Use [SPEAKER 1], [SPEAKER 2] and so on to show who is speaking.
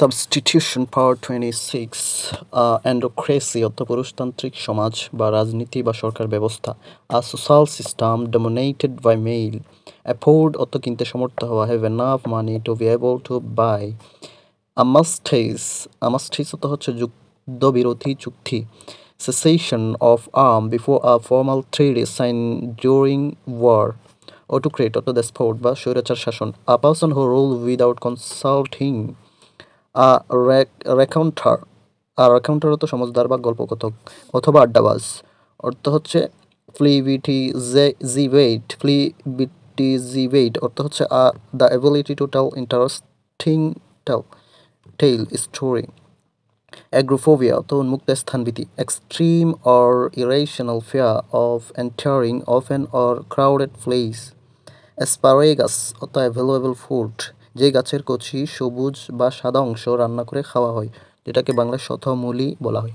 [SPEAKER 1] Substitution পাওয়ার 26 অ্যান্ডোক্রেসি অর্থ পুরুষতান্ত্রিক সমাজ বা রাজনীতি বা সরকার ব্যবস্থা। Social system dominated by male. Afford অর্থ কিনতে সমর্থ হওয়া। Have enough money to be able to buy. Armistice অর্থ হচ্ছে যুদ্ধবিরতি চুক্তি। Cessation of arm before a formal trade sign during war. Autocrat অর্থ ডেসপোট বা স্বৈরাচার শাসন। A person who rule without consulting. Raconteur raconteur অর্থ সমজদার বা গল্পকথক অথবা আড্ডাবাজ। অর্থ হচ্ছে ফ্লিবিটিজিভেট অর্থ হচ্ছে the ability to tell interesting tell story. Agoraphobia অর্থ উন্মুক্ত স্থানভীতি। Extreme or irrational fear of entering open or crowded place. Asparagus অর্থ অ্যাভেলেবল ফুড, যে গাছের কচি সবুজ বা সাদা অংশ রান্না করে খাওয়া হয়, যেটাকে বাংলায় শতমূলী বলা হয়।